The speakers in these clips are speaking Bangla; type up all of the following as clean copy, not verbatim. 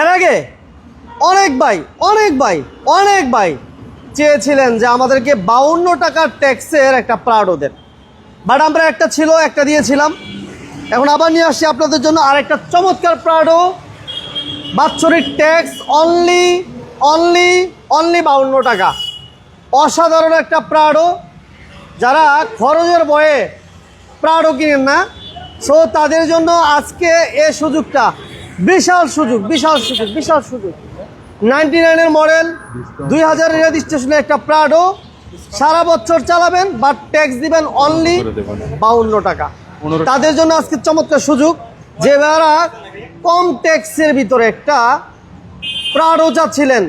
এর আগে অনেক ভাই চেয়েছিলেন যে আমাদেরকে 52 টাকার ট্যাক্সের একটা প্রাডো দেন, বাট আমরা একটা দিয়েছিলাম। এখন আবার নিয়ে আসছি আপনাদের জন্য আরেকটা চমৎকার প্রাডো, বাৎসরিক ট্যাক্স অনলি 52 টাকা। অসাধারণ একটা প্রাডো। যারা খরচের ভয়ে প্রাডো কিনেন না, সো তাদের জন্য আজকে এই সুযোগটা বিশাল সুযোগ। 99-এর মডেল, 2000 রেজিস্ট্রেশনের একটা প্রাডো, সারা বছর চালাবেন বাট ট্যাক্স দিবেন অনলি 52 টাকা। তাদের জন্য আজকে চমৎকার সুযোগ, যে যারা কম ট্যাক্সের ভিতরে একটা প্রাডো চাচ্ছিলেন,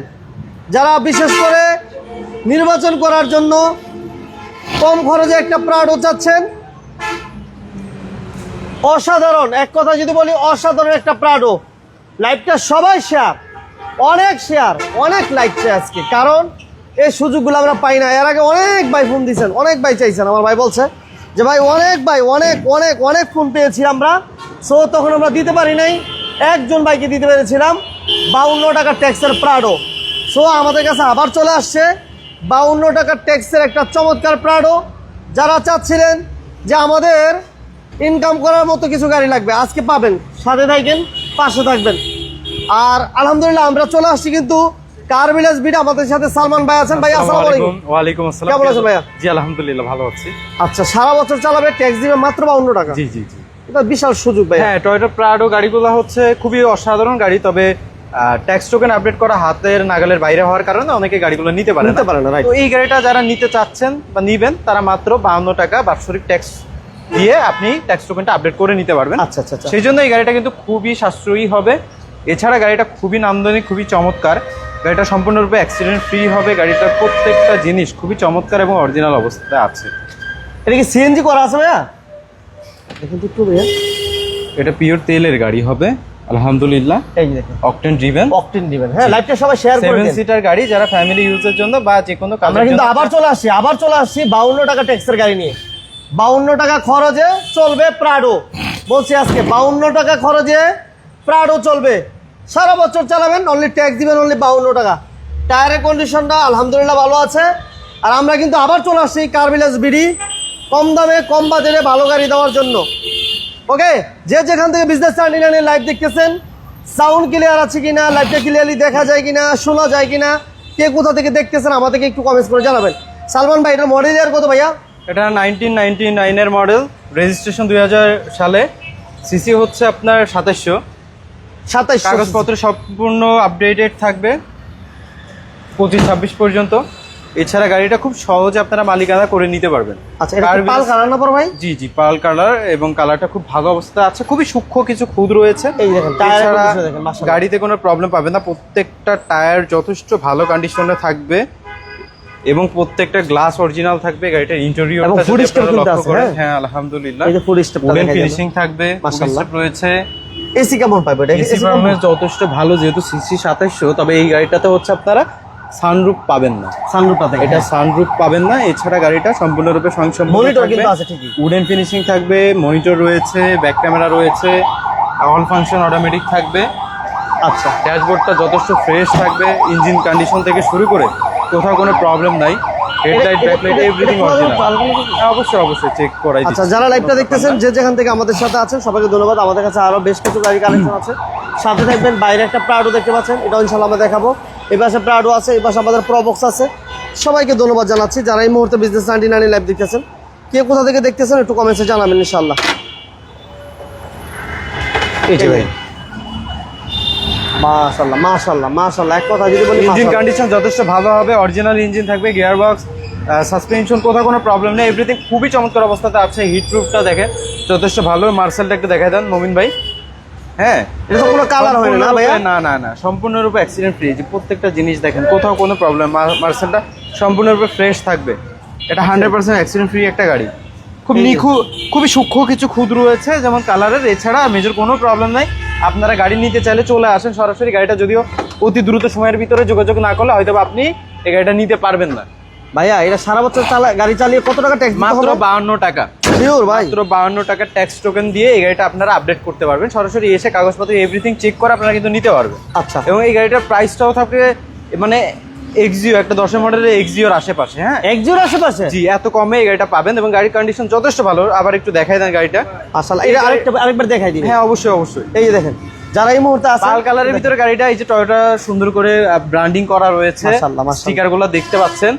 যারা বিশেষ করে নির্বাচন করার জন্য কম খরচে একটা প্রাডো চাচ্ছেন। অসাধারণ, এক কথা যদি বলি অসাধারণ একটা প্রাডো। লাইভটা সবাই অনেক লাইক চাই আজকে, কারণ এই সুযোগগুলো আমরা পাই না। এর আগে অনেক ভাই ফোন দিয়েছেন, অনেক ভাই চাইছেন। আমার ভাই বলছে যে ভাই অনেক ফোন পেয়েছি আমরা, সো তখন আমরা দিতে পারি নাই। একজন ভাইকে দিতে পেরেছিলাম 52 টাকার ট্যাক্সের প্রাডো। সো আমাদের কাছে আবার চলে আসছে 52 টাকার ট্যাক্সের একটা চমৎকার প্রাডো। যারা চাচ্ছিলেন যে আমাদের ইনকাম করার মতো কিছু গাড়ি লাগবে, আজকে পাবেন। সাথে থাকবেন, পাশে থাকবেন। আর আলহামদুলিল্লাহ আমরা চলে আসছি কিন্তু কার বিলাস বিট। আমাদের সাথে সালমান ভাই আছেন। ভাই আসসালামু আলাইকুম। ওয়ালাইকুম আসসালাম। কেমন আছেন ভাইয়া? জি আলহামদুলিল্লাহ ভালো আছি। আচ্ছা, সারা বছর চালাবে, ট্যাক্স দিবে মাত্র 52 টাকা। জি এটা বিশাল সুযোগ ভাই। হ্যাঁ, টয়োটা প্রাডো গাড়িগুলো হচ্ছে খুবই অসাধারণ গাড়ি, তবে ট্যাক্স টোকেন আপডেট করা হাতের নাগালের বাইরে হওয়ার কারণে অনেকে গাড়িগুলো নিতে পারে না। তো এই গাড়িটা যারা নিতে চাচ্ছেন বা নিবেন, তারা মাত্র 52 টাকা বাৎসরিক ট্যাক্স দিয়ে আপনি ট্যাক্স টোকেনটা আপডেট করে নিতে পারবেন। আচ্ছা। সেই জন্য এই গাড়িটা কিন্তু খুবই সাশ্রয়ী হবে। এছাড়া গাড়িটা খুবই নান্দনিক, খুবই চমৎকার। গাড়িটা সম্পূর্ণরূপে অ্যাক্সিডেন্ট ফ্রি হবে। গাড়িটার প্রত্যেকটা জিনিস খুবই চমৎকার এবং অরিজিনাল অবস্থায় আছে। এটা কি সিএনজি করা আছে ভাইয়া? দেখুন তো একটু ভাইয়া, এটা পিওর তেলের গাড়ি হবে আলহামদুলিল্লাহ। এই দেখুন অকটেন ড্রিভেন। হ্যাঁ, লাইভটা সবাই শেয়ার করে দেন। 7 সিটার গাড়ি, যারা ফ্যামিলি ইউজের জন্য বা যে কোনো আমরা কিন্তু আবার চলে আসছি 52 টাকা ট্যাক্সের গাড়ি নিয়ে। 52 টাকা খরচে চলবে প্রাডো। বলছি আজকে 52 টাকা খরচে প্রাডো চলবে, সারা বছর চালাবেন, অনলি ট্যাক্স দিবেন অনলি 52 টাকা। টায়ারের কন্ডিশনটা আলহামদুলিল্লাহ ভালো আছে। আর আমরা কিন্তু আবার চলে আসছি কার বিলাস বিডি, কম দামে কম বাজেটে ভালো গাড়ি দেওয়ার জন্য। ওকে, যে যেখান থেকে বিজনেস চার্নিলানে লাইভ দেখতেছেন, সাউন্ড ক্লিয়ার আছে কিনা, লাইভটা ক্লিয়ারলি দেখা যায় কিনা, শোনা যায় কিনা, কে কোথা থেকে দেখতেছেন আমাদেরকে একটু কমেন্টস করে জানাবেন। সালমান ভাই, এটা মডেল ইয়ার কত ভাইয়া? এটা 1999 এর মডেল, রেজিস্ট্রেশন 2000 সালে, সিসি হচ্ছে আপনার 2700। কাগজপত্র সম্পূর্ণ আপডেটেড থাকবে 25-26 পর্যন্ত। এছাড়া গাড়িটা খুব সহজে আপনারা মালিকানা করে নিতে পারবেন। আচ্ছা, এটা পাল কালার না পর ভাই? জি পাল কালার, এবং কালারটা খুব ভালো অবস্থায় আছে। খুবই সূক্ষ্ম কিছু খুদ রয়েছে। এই দেখেন টায়ার দেখেন, মাশাআল্লাহ। গাড়িতে কোনো প্রবলেম পাবেন না। প্রত্যেকটা টায়ার যথেষ্ট ভালো কন্ডিশনে থাকবে এবং প্রত্যেকটা গ্লাস অরিজিনাল থাকবে। গাড়িটার ইন্টেরিয়রটা ফুড স্টেপ কিন্তু আছে। হ্যাঁ আলহামদুলিল্লাহ, এই যে ফুড স্টেপটা উডেন ফিনিশিং থাকবে, মাশাআল্লাহ রয়েছে। এসি কেমন পাবে এটা? এসি পারফরম্যান্স যথেষ্ট ভালো, যেহেতু সিসি 2700। তবে এই গাড়িটাতে হচ্ছে আপনারা সানরুফ পাবেন না। এটা সানরুফ পাবেন না। এছাড়া গাড়িটা সম্পূর্ণরূপে স্বয়ংসম্পূর্ণ, মনিটর কিন্তু আছে ঠিকই, উডেন ফিনিশিং থাকবে, মনিটর রয়েছে, ব্যাক ক্যামেরা রয়েছে, অল ফাংশন অটোমেটিক থাকবে। আচ্ছা, ড্যাশবোর্ডটা যথেষ্ট ফ্রেশ থাকবে, ইঞ্জিন কন্ডিশন থেকে শুরু করে কোথাও কোনো প্রবলেম নাই। Headlight, backlight everything original. অবশ্যই চেক করাই। আচ্ছা, যারা লাইভটা দেখতেছেন যে যেখান থেকে আমাদের সাথে আছেন, সবাইকে ধন্যবাদ। আমাদের কাছে আরো বেশ কিছু গাড়ি কালেকশন আছে, সাথে থাকবেন। বাইরে একটা প্রাডো দেখতে পাচ্ছেন, এটা ইনশাআল্লাহ আমরা দেখাবো। এই পাশে প্রাডো আছে, এই পাশে আমাদের প্রবক্স আছে। সবাইকে ধন্যবাদ জানাচ্ছি যারা এই মুহূর্তে বিজনেস 99 লাইভ দেখতেছেন। কে কোথা থেকে দেখতেছেন একটু কমেন্টসে জানাবেন ইনশাআল্লাহ। এই যে ভাই, মাশাআল্লাহ এক কথা যদি বলি, ইঞ্জিন কন্ডিশন যথেষ্ট ভালো হবে, অরিজিনাল ইঞ্জিন থাকবে, গিয়ার বক্স, সাসপেনশন কোথাও কোনো প্রবলেম নেই, এভরিথিং খুবই চমৎকার অবস্থাতে আছে। হিট প্রুফটা দেখেন যথেষ্ট ভালো। মার্সেলটা একটু দেখাই দেন মমিন ভাই। হ্যাঁ, এটা তো কোনো কালার হয় না ভাইয়া? না, সম্পূর্ণরূপে অ্যাক্সিডেন্ট ফ্রি। প্রত্যেকটা জিনিস দেখেন, কোথাও কোনো প্রবলেম। মার্সেলটা সম্পূর্ণরূপে ফ্রেশ থাকবে। এটা 100% অ্যাক্সিডেন্ট ফ্রি একটা গাড়ি। খুবই সূক্ষ্ম কিছু খুদ রয়েছে যেমন কালারের, এছাড়া মেজর কোনো প্রবলেম নাই। আপনারা গাড়ি নিতে চাইলে চলে আসেন সরাসরি। গাড়িটা যদিও অতি দ্রুত সময়ের ভিতরে যোগাযোগ না করলে হয়তো আপনি এই গাড়িটা নিতে পারবেন না। ভাইয়া, এটা সারা বছর গাড়ি চালিয়ে কত টাকা ট্যাক্স? মাত্র 52 টাকা। পিওর ভাই। মাত্র 52 টাকা ট্যাক্স টোকেন দিয়ে এই গাড়িটা আপনারা আপডেট করতে পারবেন। সরাসরি এসে কাগজপত্র এভরিথিং চেক করে আপনারা কিন্তু নিতে পারবেন। আচ্ছা। এবং এই গাড়িটার প্রাইসটাও থাকবে মানে এক্সিও, একটা 10 মডেলের এক্সিওর আশেপাশে। হ্যাঁ, একজোর আশেপাশে। জি, এত কমে এই গাড়িটা পাবেন এবং গাড়ির কন্ডিশন যথেষ্ট ভালো। আবার একটু দেখাই দেন গাড়িটা। আসলে এটা আরেকবার দেখাই দিন। হ্যাঁ, অবশ্যই অবশ্যই। এই যে দেখেন, যারা এই মুহূর্তে আছে পাল কালারের ভিতরে গাড়িটা, এই যে টয়োটা সুন্দর করে ব্র্যান্ডিং করা রয়েছে, মাশাআল্লাহ, মাশাআল্লাহ। স্টিকারগুলো দেখতে পাচ্ছেন,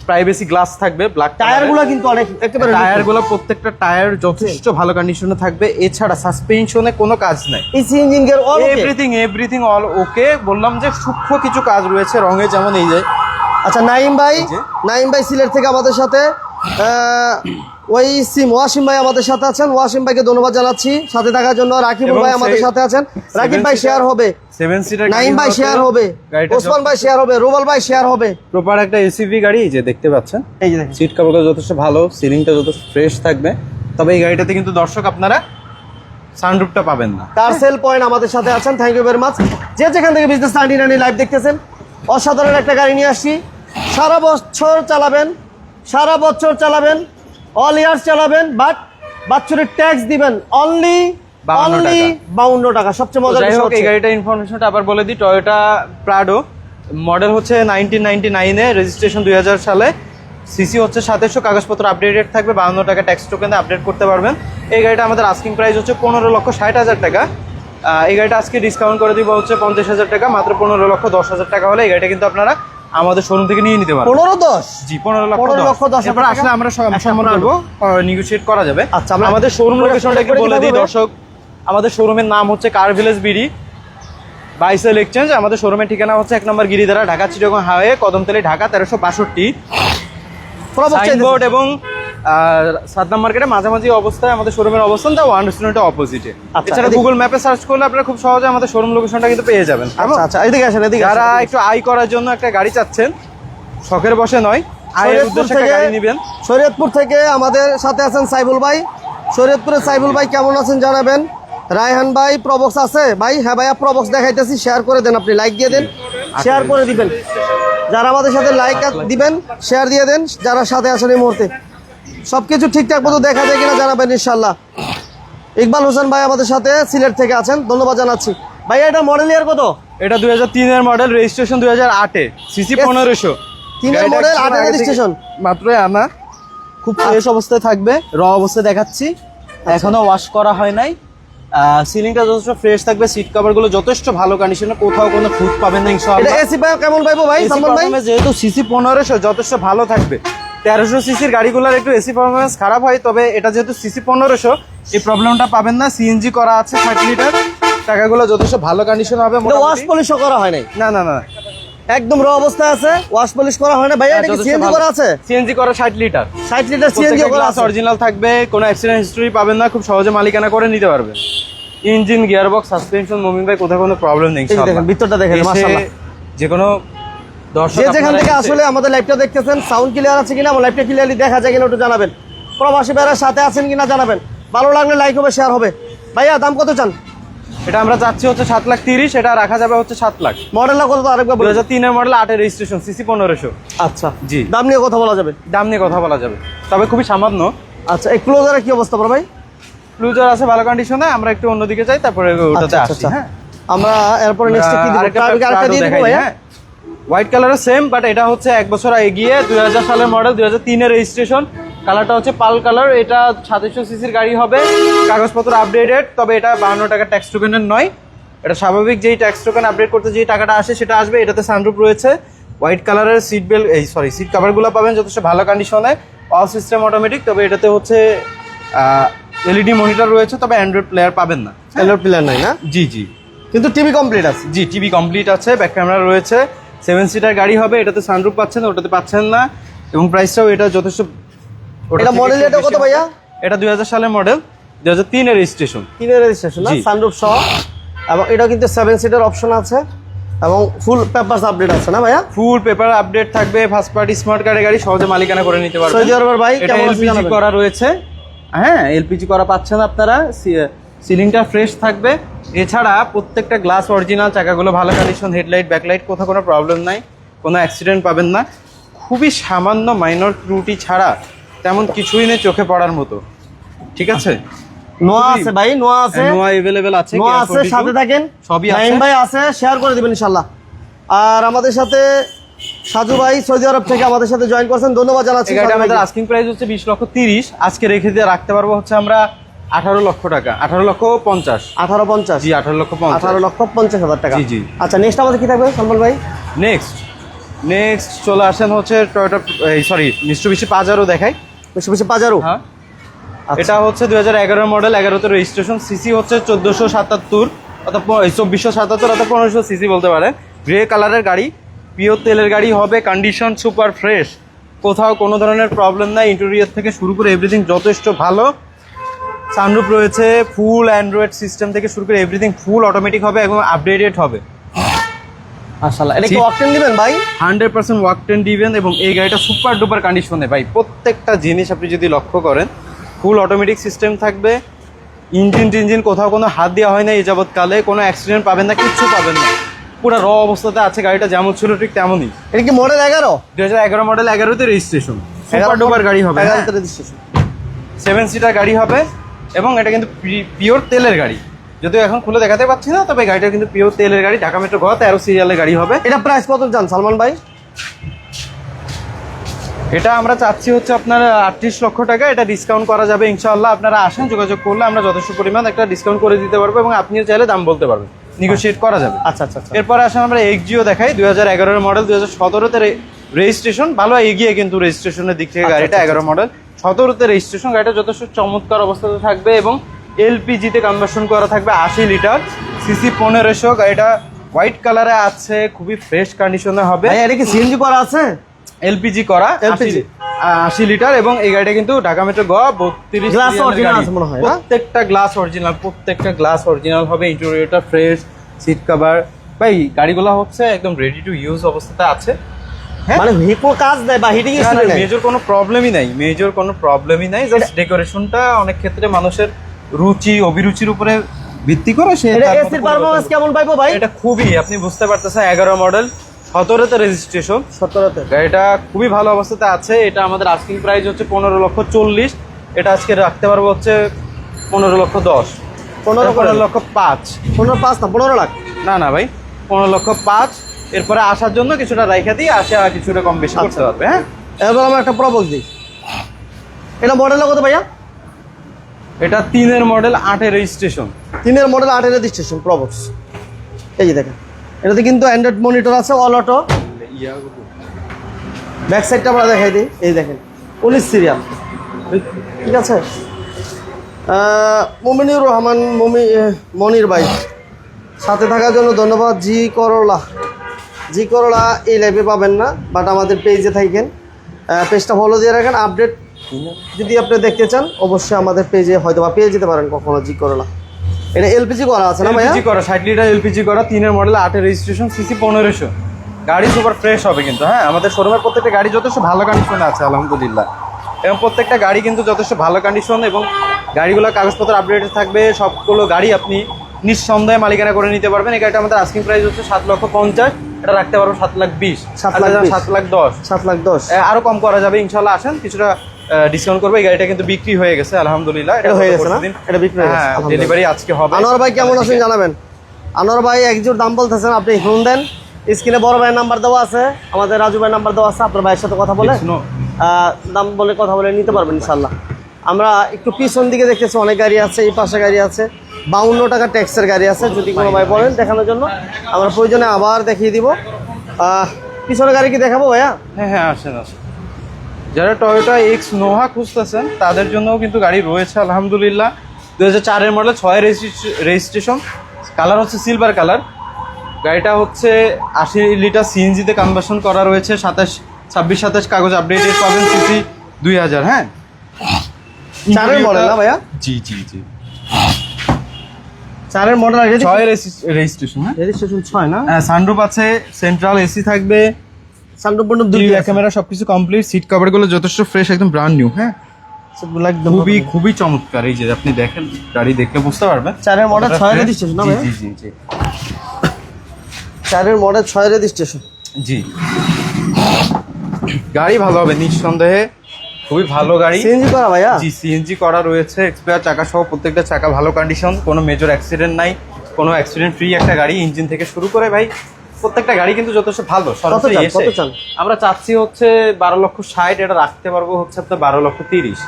প্রাইভেসি গ্লাস থাকবে, ব্ল্যাক টায়ারগুলো কিন্তু অনেক একেবারে টায়ারগুলো প্রত্যেকটা টায়ার যথেষ্ট ভালো কন্ডিশনে থাকবে। এছাড়া সাসপেনশনে কোনো কাজ নাই, AC engine gear all everything all ওকে। বললাম যে সূক্ষ্ম কিছু কাজ রয়েছে রঙে, যেমন এই যে। আচ্ছা, নাইম ভাই সিলেট থেকে আমাদের সাথে, ওয়াসিম ভাই আমাদের সাথে আছেন। ওয়াসিম ভাইকে ধন্যবাদ জানাচ্ছি সাথে থাকার জন্য। রাকিবুল ভাই আমাদের সাথে আছেন। রাকিব ভাই শেয়ার হবে, 7 সিটার নাইম ভাই শেয়ার হবে, ওসমান ভাই শেয়ার হবে, রুবেল ভাই শেয়ার হবে। প্রপার একটা এসইভি গাড়ি, এই যে দেখতে পাচ্ছেন। এই যে দেখেন, সিট কভারগুলো যথেষ্ট ভালো, সিলিংটা যথেষ্ট ফ্রেশ থাকবে। তবে এই গাড়িটাতে কিন্তু দর্শক আপনারা সানরুফটা পাবেন না। কার সেল পয়েন্ট আমাদের সাথে আছেন, থ্যাংক ইউ ভেরি মাচ। যে যেখান থেকে বিজনেস 99 লাইভ দেখতেছেন, অসাধারণ একটা গাড়ি নিয়ে আসছি। সারা বছর চালাবেন, অল ইয়ার্স চালাবেন, বাট বাৎসরিক ট্যাক্স দিবেন অনলি 52 টাকা। সবচেয়ে মজার যাই বিষয় হোক, এই হচ্ছে গাড়িটার ইনফরমেশনটা আবার বলে দিই। টয়োটা প্রাডো, মডেল হচ্ছে 1999 রেজিস্ট্রেশন 2000 সালে, সিসি হচ্ছে 2700, কাগজপত্র আপডেটেড থাকবে, 52 টাকা ট্যাক্স টোকেনে আপডেট করতে পারবেন। এই গাড়িটা আমাদের আস্কিং প্রাইস হচ্ছে 15,60,000 টাকা। এই গাড়িটা আজকে ডিসকাউন্ট করে দিব হচ্ছে 50,000 টাকা, মাত্র 15,10,000 টাকা হলে এই গাড়িটা কিন্তু আপনারা আমাদের শোরুম থেকে নিয়ে নিতে পারবেন। 15-10 জি, 15,10,000 টাকা। আসলে আমরা সম্মান করবো, নেগোশিয়েট করা যাবে। আচ্ছা, আমাদের শোরুম লোকেশনটা একটু বলে দিই দর্শক। আমাদের শোরুমের নাম হচ্ছে কার ভিলেজ বিডি বাইসেল এক্সচেঞ্জ। আমাদের শোরুমের ঠিকানা হচ্ছে 1 নম্বর গিরিধারা, ঢাকা চিটাগং হাইওয়ে, কদমতলী, ঢাকা 1362। সাইনবোর্ড এবং সাদ্দাম মার্কেটের মাঝামাঝি অবস্থায় আমাদের শোরুমের অবস্থান, দা ওয়ান রেস্টুরেন্টের অপোজিটে। এছাড়া গুগল ম্যাপে সার্চ করলে আপনারা খুব সহজে আমাদের শোরুম লোকেশনটা কিন্তু পেয়ে যাবেন। আচ্ছা, এদিকে আসেন, এদিকে যারা একটু আয় করার জন্য একটা গাড়ি চাচ্ছেন, শখের বসে নয়, আয়ের উদ্দেশ্যে একটা গাড়ি নেবেন। শরীয়তপুর থেকে আমাদের সাথে আছেন সাইফুল ভাই। শরীয়তপুরের সাইফুল ভাই কেমন আছেন জানাবেন। রায়হান ভাই, প্রবক্স আছে ভাই? হ্যাঁ ভাইয়া, প্রবক্স দেখাইতেছি, শেয়ার করে দেন, আপনি লাইক দিয়ে দেন, শেয়ার করে দিবেন। যারা আমাদের সাথে লাইক দিবেন, শেয়ার দিয়ে দেন, যারা সাথে আছেন এই মুহূর্তে। সবকিছু ঠিকঠাক মতো দেখা যায় কিনা জানাবেন ইনশাল্লাহ। ইকবাল হোসেন ভাই আমাদের সাথে সিলেট থেকে আছেন, ধন্যবাদ জানাচ্ছি। ভাই এটা মডেল ইয়ার কত? এটা 2003 এর মডেল, রেজিস্ট্রেশন 2008 এ, সিসি 1500। 3 এর মডেল, 8 এর রেজিস্ট্রেশন। মাত্রই আনা, খুব ফ্রেশ অবস্থায় থাকবে, র অবস্থায় দেখাচ্ছি, এখনো ওয়াশ করা হয় নাই। সিলিংটা যথেষ্ট ফ্রেশ থাকবে, সিট কভারগুলো যথেষ্ট ভালো কন্ডিশনে, কোথাও কোনো খুঁত পাবেন না এটা ইনশাআল্লাহ। এসি পাই কেমন পাইবো ভাই সালমান ভাই? যেহেতু সিসি 1500 যথেষ্ট ভালো থাকবে। 1300 সিসির গাড়িগুলোর একটু এসি পারফরমেন্স খারাপ হয়, তবে এটা যেহেতু সিসি 1500 এই প্রবলেমটা পাবেন না। সিএনজি করা আছে 30 লিটার, টাকাগুলো যথেষ্ট ভালো কন্ডিশন হবে। এটা ওয়াশ পলিশও করা হয় নাই? না না না, একদম র অবস্থায় আছে, ওয়াশ পলিশ করা হয় না। ভাইয়া এটা কি সিএনজি করা আছে? সিএনজি করা 60 লিটার, 60 লিটার সিএনজি করা আছে, অরিজিনাল থাকবে, কোনো অ্যাক্সিডেন্ট হিস্টরি পাবেন না, খুব সহজে মালিকানা করে নিতে পারবেন। ইঞ্জিন, গিয়ারবক্স, সাসপেনশন, মুভিং ভাই কোথাও কোনো প্রবলেম নেই। দেখেন ভিতরটা দেখেন, মাশাআল্লাহ। যে কোনো দর্শক যে যেখান থেকে আসলে আমাদের লাইভটা দেখতেছেন, সাউন্ড ক্লিয়ার আছে কিনা, আমার লাইভটা ক্লিয়ারলি দেখা যায় কিনা একটু জানাবেন। প্রবাসী ভাইরা সাথে আছেন কিনা জানাবেন। ভালো লাগলে লাইক হবে, শেয়ার হবে। ভাইয়া দাম কত চান? এটা আমরা চাচ্ছি হচ্ছে 7,30,000, এটা রাখা যাবে হচ্ছে 7 লাখ। মডেলটা কত আরেকবার বলুন? 2003 এর মডেল, 8 এর রেজিস্ট্রেশন, সিসি 1500। আচ্ছা, জি, দাম নিয়ে কথা বলা যাবে? দাম নিয়ে কথা বলা যাবে, তবে খুবই সামান্য। আচ্ছা, এই ক্লোজারের কি অবস্থা বড় ভাই? ক্লুজার আছে ভালো কন্ডিশনে, আমরা একটু অন্যদিকে যাই, তারপরে ওটাতে আসি। হ্যাঁ, আমরা এরপর নেক্সট কি দিব? আরেকটা দিয়ে দিব ভাইয়া। হোয়াইট কালারের সেম, বাট এটা হচ্ছে 1 বছর এগিয়ে, 2000 সালের মডেল, 2003 এর রেজিস্ট্রেশন। কালারটা হচ্ছে পাল কালার, এটা 2700 সিসির গাড়ি হবে, কাগজপত্র আপডেটেড, তবে এটা 52 টাকা ট্যাক্স টোকেনের নয়। এটা স্বাভাবিক যেই ট্যাক্স টোকেন আপডেট করতে যে টাকাটা আসে সেটা আসবে। এটাতে সানরুফ রয়েছে, হোয়াইট কালারের সিট বেল্ট, সিট কভারগুলো পাবেন যথেষ্ট ভালো কন্ডিশনে, অল সিস্টেম অটোমেটিক। তবে এটাতে হচ্ছে এলইডি মনিটর রয়েছে, তবে অ্যান্ড্রয়েড প্লেয়ার পাবেন না। অ্যান্ড্রয়েড প্লেয়ার নাই না? জি জি, কিন্তু টিভি কমপ্লিট আছে। জি, টিভি কমপ্লিট আছে, ব্যাক ক্যামেরা রয়েছে, 7 সিটার গাড়ি হবে। এটাতে সানরুফ পাচ্ছেন, ওটাতে পাচ্ছেন না, এবং প্রাইসটাও এটা যথেষ্ট। এটা মডেল এটা কত ভাইয়া? এটা 2000 সালের মডেল, 2003 এর রেজিস্ট্রেশন। 3 এর রেজিস্ট্রেশন না, জি। সানরুফ সহ, এবং এটা কিন্তু 7 সিটার অপশন আছে, এবং ফুল পেপারস আপডেট আছে না ভাইয়া? ফুল পেপার আপডেট থাকবে, ফার্স্ট পার্টি স্মার্ট কার্ডের গাড়ি, সহজে মালিকানা করে নিতে পারবেন। সৌদি আরবের ভাই এটা কেমন আছে এলপিজি জানাবেন? করা রয়েছে, হ্যাঁ এলপিজি করা পাচ্ছেন আপনারা, সিলিংটা ফ্রেশ থাকবে। এছাড়া প্রত্যেকটা গ্লাস অরিজিনাল, চাকাগুলো ভালো কন্ডিশন, হেডলাইট ব্যাকলাইট কোথাও কোনো প্রবলেম নাই, কোনো অ্যাক্সিডেন্ট পাবেন না। খুবই সামান্য মাইনর ত্রুটি ছাড়া তেমন কিছুই নেই চোখে পড়ার মতো, ঠিক আছে। নোয়া আছে ভাই, নোয়া আছে, নোয়া अवेलेबल আছে, নোয়া আছে, সাথে থাকেন, সবই আছে। নাইম ভাই আছে, শেয়ার করে দিবেন ইনশাআল্লাহ। আর আমাদের সাথে সাজু ভাই সৌদি আরব থেকে আমাদের সাথে জয়েন করছেন, ধন্যবাদ জানাচ্ছি। এই গাড়িটা আমাদের আস্কিং প্রাইস হচ্ছে 20,30,000, আজকে রেখে দিয়ে রাখতে পারবো হচ্ছে আমরা 18 লক্ষ টাকা, 18,50,000। 1850, জি 18,50,000। 18,50,000 টাকা। জি জি। আচ্ছা, নেক্সট আমাদের কি থাকবে সালমান ভাই? নেক্সট চলে আসেন হচ্ছে টয়োটা, সরি মিৎসুবিশি পাজারো দেখাই। মিৎসুবিশি পাজারো, হ্যাঁ, আচ্ছা। এটা হচ্ছে 2011 মডেল, 11তে রেজিস্ট্রেশন, সিসি হচ্ছে 1477 অর্থাৎ 2477 অর্থাৎ 1500 সিসি বলতে পারেন। গ্রে কালারের গাড়ি, পিওর তেলের গাড়ি হবে, কন্ডিশন সুপার ফ্রেশ, কোথাও কোনো ধরনের প্রবলেম নাই। ইন্টেরিয়র থেকে শুরু করে এভরিথিং যথেষ্ট ভালো। সানরুফ রয়েছে, ফুল অ্যান্ড্রয়েড সিস্টেম থেকে শুরু করে এভরিথিং ফুল অটোমেটিক হবে এবং আপডেটেড হবে। মাশাআল্লাহ, এটা কি অকটেন দিবেন ভাই? 100% ওয়াক টেন দিবেন এবং এই গাড়িটা সুপার ডুপার কন্ডিশনে ভাই। প্রত্যেকটা জিনিস আপনি যদি লক্ষ্য করেন ফুল অটোমেটিক সিস্টেম থাকবে। ইঞ্জিন কোথাও কোনো হাত দেওয়া হয় না এই যাবৎকালে, কোনো অ্যাক্সিডেন্ট পাবেন না, কিচ্ছু পাবেন না, পুরো র অবস্থাতে আছে গাড়িটা, যেমন ছিল ঠিক তেমনই। এটা কি মডেল 11? 2011 মডেল, 11তে রেজিস্ট্রেশন, সুপার ডুপার গাড়ি হবে, 11তে রেজিস্ট্রেশন, 7 সিটার গাড়ি হবে এবং এটা কিন্তু পিওর তেলের গাড়ি। যদিও এখন খুলে দেখাতে পাচ্ছি না, তবে গাড়িটা কিন্তু পিওর তেলের গাড়ি, ঢাকা মেট্রো গ 13 সিরিয়ালের গাড়ি হবে। এটা প্রাইস কত জান সালমান ভাই? এটা আমরা চাচ্ছি হচ্ছে আপনার 38 লক্ষ টাকা। এটা ডিসকাউন্ট করা যাবে ইনশাআল্লাহ, আপনারা আসেন, যোগাযোগ করলে আমরা যথেষ্ট পরিমাণ একটা ডিসকাউন্ট করে দিতে পারবো এবং আপনিও চাইলে দাম বলতে পারবেন, নেগোশিয়েট করা যাবে। আচ্ছা আচ্ছা আচ্ছা। এরপরে আসেন আমরা এক্সজিও দেখাই, 2011 মডেল, 2017তে রেজিস্ট্রেশন, ভালো এগিয়ে কিন্তু রেজিস্ট্রেশনের দিক থেকে গাড়িটা। 11 মডেল, 17তে রেজিস্ট্রেশন, গাড়িটা যথেষ্ট চমৎকার অবস্থাতে থাকবে এবং এলপিজিতে কনভার্সন করা থাকবে, 80 লিটার, সিসি 1500। গাড়িটা হোয়াইট কালারে আছে, খুবই ফ্রেশ কন্ডিশনে হবে। ভাই এটা কি সিএনজি করা আছে? এলপিজি করা, LPG 80 লিটার এবং এই গাড়িটা কিন্তু ঢাকা মেট্রো গ 32 গ্লাস অরিজিনাল আছে মনে হয় না? প্রত্যেকটা গ্লাস অরিজিনাল, প্রত্যেকটা গ্লাস অরিজিনাল হবে। ইন্টেরিয়রটা ফ্রেশ, সিট কভার ভাই, গাড়িগুলো হচ্ছে একদম রেডি টু ইউজ অবস্থাতে আছে। হ্যাঁ, মানে হিকো কাজ দেয় বা হিটিং স্টাইল দেয়? মেজর কোনো প্রবলেমই নাই, জাস্ট ডেকোরেশনটা অনেক ক্ষেত্রে মানুষের রুচি অভিরুচির উপরে ভিত্তি করে সে এটা তার মতো এসির পরিবর্তন পারফরম্যান্স কেমন পাইবো ভাই? এটা খুবই, আপনি বুঝতে পারতেছেন, 11 মডেল, 17তে রেজিস্ট্রেশন, 17তে গাড়িটা খুবই ভালো অবস্থাতে আছে। এটা আমাদের আস্কিং প্রাইস হচ্ছে 15,40,000, এটা আজকে রাখতে পারবো হচ্ছে 15,10,000, 15,05,000। 15.5 না 15 লাখ? না ভাই, 15,05,000। এরপরে আসার জন্য কিছুটা রাইখা দিয়ে আসে আর কিছুটা কম বেশি করতে পারবে। হ্যাঁ, এবার আমরা একটা প্রবক্স দিই। এটা মডেল কত ভাইয়া? এটা 3-এর মডেল, 8-এর রেজিস্ট্রেশন। 3-এর মডেল, 8-এর রেজিস্ট্রেশন, প্রবক্স। এই যে দেখেন, এটাতে কিন্তু অ্যান্ড্রয়েড মনিটর আছে, অল অটো। ব্যাক সাইডটা আমরা দেখাই দিই, এই দেখেন 19 সিরিয়াল, ঠিক আছে। মুমিনুর রহমান মনির ভাই সাথে থাকার জন্য ধন্যবাদ। জি করলা এই লাইভে পাবেন না, বাট আমাদের পেজে থাকেন, পেজটা ফলো দিয়ে রাখেন। আপডেট যদি আপনি দেখতে চান অবশ্যই আমাদের পেজে হয়তো বা পেয়ে যেতে পারেন কখনো। জি করলা, এটা এলপিজি করা আছে না ভাইয়া? এলপিজি করা, 60 লিটার এলপিজি করা, 3-এর মডেল, 8-এর রেজিস্ট্রেশন, সিসি 1500। গাড়ি সুপার ফ্রেশ হবে কিন্তু। হ্যাঁ, আমাদের শোরুমের প্রত্যেকটা গাড়ি যথেষ্ট ভালো কন্ডিশনে আছে আলহামদুলিল্লাহ, এবং প্রত্যেকটা গাড়ি কিন্তু যথেষ্ট ভালো কন্ডিশন এবং গাড়িগুলোর কাগজপত্র আপডেটেড থাকবে। সবগুলো গাড়ি আপনি নিঃসন্দেহে মালিকানা করে নিতে পারবেন। এই গাড়িটা আমাদের আস্কিং প্রাইস হচ্ছে 7,50,000, এটা রাখতে পারবো 7,20,000, 7,10,000, 7,10,000। আরো কম করা যাবে ইনশাল্লাহ। আসেন, কিছুটা ডিসকাউন্ট করবো। এই গাড়িটা কিন্তু বিক্রি হয়ে গেছে আলহামদুলিল্লাহ, এটা হয়ে গেছে না? এটা বিক্রি হয়ে গেছে, হ্যাঁ, ডেলিভারি আজকে হবে। আনোয়ার ভাই কেমন আছেন জানাবেন। আনোয়ার ভাই একজোর দাম বলতেছেন, আপনি ফোন দেন, স্ক্রিনে বড় ভাইয়ের নাম্বার দেওয়া আছে, আমাদের রাজু ভাইয়ের নাম্বার দেওয়া আছে, আপনার ভাইয়ের সাথে কথা বলে দাম বলে কথা বলে নিতে পারবেন ইনশাল্লাহ। আমরা একটু পিছন দিকে দেখতেছি অনেক গাড়ি আছে, এই পাশে গাড়ি আছে, 52 টাকা ট্যাক্সের গাড়ি আছে। যদি কোনো ভাই বলেন দেখানোর জন্য আমরা প্রয়োজনে আবার দেখিয়ে দিব। পিছনে গাড়ি কি দেখাবো ভাইয়া? হ্যাঁ, আসেন। যারা টয়োটা এক্স নোহা খুঁজতেছেন তাদের জন্যও কিন্তু গাড়ি রয়েছে আলহামদুলিল্লাহ। 2004-এর মডেল, 6-এর রেজিস্ট্রেশন, কালার হচ্ছে সিলভার কালার। গাড়িটা হচ্ছে 80 লিটার সিএনজিতে কনভার্সন করা রয়েছে, 26-27 কাগজ আপডেটেড পাবেন, সিসি 2000। হ্যাঁ, 4-এর মডেল না ভাইয়া? জি 4-এর মডেল, 6-এর রেজিস্ট্রেশন। হ্যাঁ, রেজিস্ট্রেশন 6 না? সানরুফ আছে, সেন্ট্রাল এসি থাকবে, সানরুফ বন্ধ, দুই ক্যামেরা, সবকিছু কমপ্লিট, সিট কভারগুলো যথেষ্ট ফ্রেশ, একদম ব্র্যান্ড নিউ। হ্যাঁ, খুবই চমৎকার। এই যে আপনি দেখেন, গাড়ি দেখলে বুঝতে পারবেন। 4-এর মডেল, 6-এর রেজিস্ট্রেশন না ভাই? জি 4-এর মডেল, 6-এর রেজিস্ট্রেশন। জি, গাড়ি ভালো হবে নিঃসন্দেহে। খুবই ভালো গাড়ি। সিএনজি করা ভাইয়া? জি, সিএনজি করা রয়েছে, এক্সপায়ার চাকা সহ প্রত্যেকটা চাকা ভালো কন্ডিশন, কোনো মেজর অ্যাক্সিডেন্ট নাই, কোনো অ্যাক্সিডেন্ট ফ্রি একটা গাড়ি। ইঞ্জিন থেকে শুরু করে ভাই প্রত্যেকটা গাড়ি কিন্তু যথেষ্ট ভালো। সরাসরি এসে কত চান? আমরা চাচ্ছি হচ্ছে 12,60,000, এটা রাখতে পারবো হচ্ছে আপনার 12,30,000।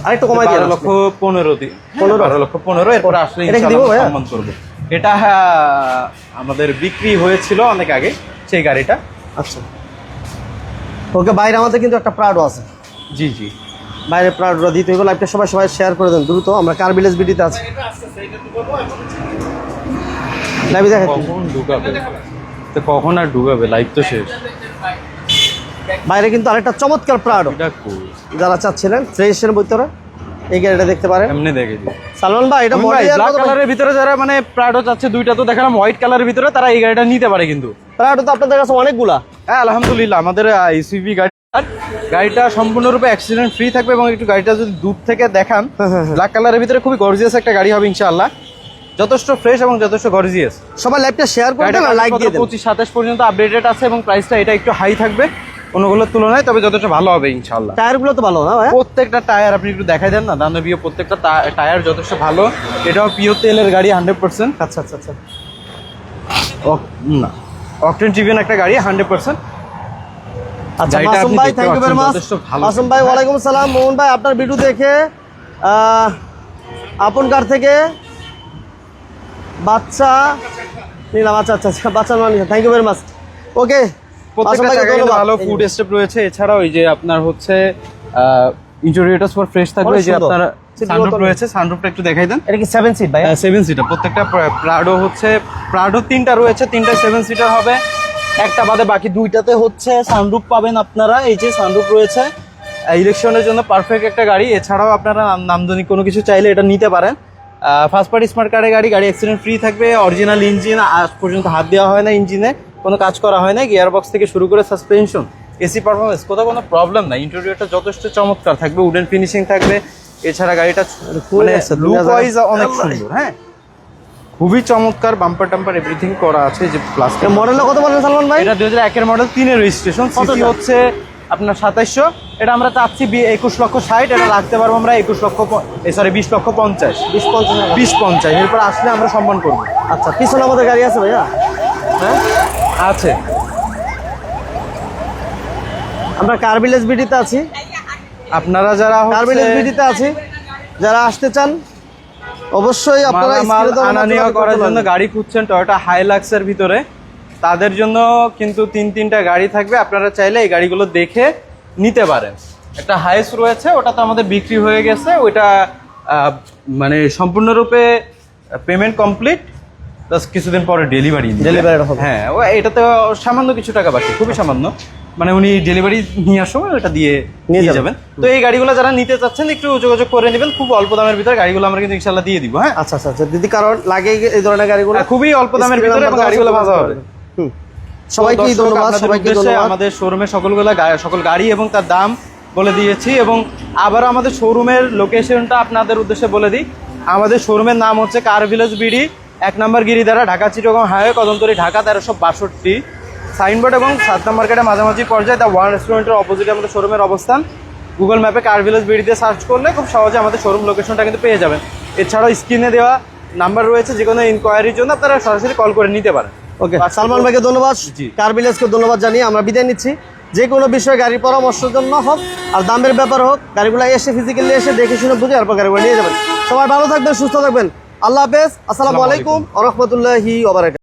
আরেকটু কমাই দিয়ে 12,15,000 12,15,000 এরপরে আসলে এটা কি দিব ইনশাআল্লাহ ভাইয়া? সম্মান করবো। এটা আমাদের বিক্রি হয়েছিল অনেক আগে সেই গাড়িটা। আচ্ছা ওকে, বাইরে আমাদের কিন্তু একটা প্রাডো আছে। জি জি, বাইরে প্রাডোটা দিতে হবে। লাইভটা সবাই সবাই শেয়ার করে দেন দ্রুত, আমরা কার ভিলেজ বিডিতে আছি। লাইভে দেখা কখন ঢুকাবে তো, কখন আর ঢুকাবে, লাইভ তো শেষ। বাইরে কিন্তু আরেকটা চমৎকার প্রাডো, এটা cool। যারা চাচ্ছিলেন ফ্রেশের ভিতরে এই গাড়িটা দেখতে পারেন। এমনি দেখে দিই সালমান ভাই এটা ব্ল্যাক কালারের ভিতরে যারা মানে প্রাডো চাচ্ছে, দুইটা তো দেখালাম হোয়াইট কালারের ভিতরে, তারা এই গাড়িটা নিতে পারে কিন্তু। প্রাডো তো আপনাদের কাছে অনেকগুলা। হ্যাঁ আলহামদুলিল্লাহ, আমাদের ইসিভি গাড়িটা সম্পূর্ণরূপে অ্যাক্সিডেন্ট ফ্রি থাকবে। এবং একটু গাড়িটা যদি দূর থেকে দেখান, ব্ল্যাক কালারের ভিতরে খুবই গর্জিয়াস একটা গাড়ি হবে ইনশাআল্লাহ, যথেষ্ট ফ্রেশ এবং যথেষ্ট গর্জিয়াস। সবাই লাইভটা শেয়ার করে দেন আর লাইক দিয়ে দেন। 25-27 পর্যন্ত আপডেটেড আছে এবং প্রাইসটা এটা একটু হাই থাকবে অন্যগুলোর তুলনায়, তবে যথেষ্ট ভালো হবে ইনশাআল্লাহ। টায়ারগুলো তো ভালো না ভাই? প্রত্যেকটা টায়ার আপনি একটু দেখাই দেন না, দানবীয় প্রত্যেকটা টায়ার যথেষ্ট ভালো। এটাও পিওর তেলের গাড়ি 100%। আচ্ছা আচ্ছা আচ্ছা, না অকটেন ড্রিভেন একটা গাড়ি 100%। আচ্ছা গাড়িটা মাসুম আপনি ভাই, দেখতে থ্যাংক ইউ ভেরি পাচ্ছেন, মাচ। যথেষ্ট ভালো। মাসুম ভাই ওয়ালাইকুম আসসালাম। মোহন ভাই আপনার ভিডিও দেখে আপন কার থেকে বাচ্চা নিলাম। আচ্ছা আচ্ছা আচ্ছা, বাচ্চা মানে থ্যাংক ইউ ভেরি মাচ। ওকে, প্রত্যেকটা জায়গায় কিন্তু ভালো ফুড স্টেপ রয়েছে। এছাড়াও এই যে আপনার হচ্ছে ইন্টেরিয়রটা সুপার ফ্রেশ থাকবে। এই যে আপনার সানরুফ রয়েছে, সানরুফটা একটু দেখাই দেন। এটা কি 7 সিট ভাই? 7 সিটার প্রত্যেকটা প্রাডো হচ্ছে, প্রাডো 3টা রয়েছে, 3টাই 7 সিটার হবে। একটা বাদে বাকি 2টাতে হচ্ছে সানরুফ পাবেন আপনারা। এই যে সানরুফ রয়েছে, ইলেকশনের জন্য পারফেক্ট একটা গাড়ি। এছাড়াও আপনারা নান্দনিক কোনো কিছু চাইলে এটা নিতে পারেন। ফার্স্ট পার্টি স্মার্ট কার্ডের গাড়ি, গাড়ি অ্যাক্সিডেন্ট ফ্রি থাকবে। অরিজিনাল ইঞ্জিন, আজ পর্যন্ত হাত দেওয়া হয় না, ইঞ্জিনে কোনো কাজ করা হয় না। গিয়ার বক্স থেকে শুরু করে সাসপেনশন, এসি পারফরমেন্স, কোথাও কোনো প্রবলেম নাই। ইন্টেরিয়রটা যথেষ্ট চমৎকার থাকবে, উডেন ফিনিশিং থাকবে। এছাড়া গাড়িটা লুক ওয়াইজ অনেক সুন্দর। হ্যাঁ, খুবই চমৎকার, বাম্পার টাম্পার এভরিথিং করা আছে। যে প্লাস মডেলটা কত বলেন সালমান ভাই? এটা 2001 মডেল, 3 রেজিস্ট্রেশন, সিসি হচ্ছে আপনার 2700। এটা আমরা চাচ্ছি 21,60,000, এটা রাখতে পারবো আমরা 20,50,000। 20,50 এরপর আসলে আমরা সম্মান করবো। আচ্ছা, পিছনে আমাদের গাড়ি আছে ভাইয়া? হ্যাঁ আছে। আমরা কার ভিলেজ বিডিতে আছি। আপনারা যারা কার ভিলেজ বিডিতে আছি, যারা আসতে চান অবশ্যই আপনারা আনা নেওয়া করার জন্য গাড়ি খুঁজছেন টয়োটা হাইলাক্সের ভিতরে, তাদের জন্য কিন্তু 3-3টা গাড়ি থাকবে। আপনারা চাইলে এই গাড়িগুলো দেখে নিতে পারেন। একটা হাইস রয়েছে, ওটা তো আমাদের বিক্রি হয়ে গেছে, ওইটা মানে সম্পূর্ণরূপে পেমেন্ট কমপ্লিট, প্লাস কিছুদিন পরে ডেলিভারি হবে। হ্যাঁ, এটা তো সামান্য কিছু টাকা বাকি, খুবই সামান্য। মানে উনি ডেলিভারি নিয়ে আসার সময় ওটা দিয়ে নিয়ে যাবেন। তো এই গাড়িগুলো যারা নিতে চাচ্ছেন একটু যোগাযোগ করে নেবেন, খুব অল্প দামের ভিতরে গাড়িগুলো আমরা কিন্তু ইনশাআল্লাহ দিয়ে দিব। হ্যাঁ আচ্ছা আচ্ছা, যদি কারণ লাগে এই ধরনের গাড়িগুলো খুবই অল্প দামের ভিতরে এবং গাড়িগুলো ভালো হবে। সবাইকে ধন্যবাদ। সবাইকে ধন্যবাদ। আমাদের শোরুমে সকল গাড়ি এবং তার দাম বলে দিয়েছি, এবং আবার আমাদের শোরুমের লোকেশনটা আপনাদের উদ্দেশ্যে বলে দিই। আমাদের শোরুমের নাম হচ্ছে কার ভিলেজ বিডি, 1 নম্বর গিরিধারা, ঢাকা চিটাগং হাইওয়ে, কদমতলী, ঢাকা 1362। সাইনবোর্ড এবং 7 নম্বর মার্কেটের মাঝামাঝি পর্যায়ে দ্য ওয়ান রেস্টুরেন্টের অপোজিটে আমাদের শোরুমের অবস্থান। গুগল ম্যাপে কার ভিলেজ বিডি দিয়ে সার্চ করলে খুব সহজে আমাদের শোরুম লোকেশনটা কিন্তু পেয়ে যাবেন। এছাড়াও স্ক্রিনে দেওয়া নাম্বার রয়েছে, যে কোনো ইনকোয়ারির জন্য আপনারা সরাসরি কল করে নিতে পারেন। ওকে, সালমান ভাইকে ধন্যবাদ, কার ভিলেজকে ধন্যবাদ জানিয়ে আমরা বিদায় নিচ্ছি। যে কোনো বিষয়ে গাড়ির পরামর্শের জন্য হোক আর দামের ব্যাপার হোক, গাড়িগুলো এসে ফিজিক্যালি এসে দেখে শুনে বুঝে তারপর গাড়িগুলো নিয়ে যাবেন। সবাই ভালো থাকবেন, সুস্থ থাকবেন। আল্লাহ হাফেজ। আসসালামু আলাইকুম ওয়া রাহমাতুল্লাহি ওয়া বারাকাতুহু।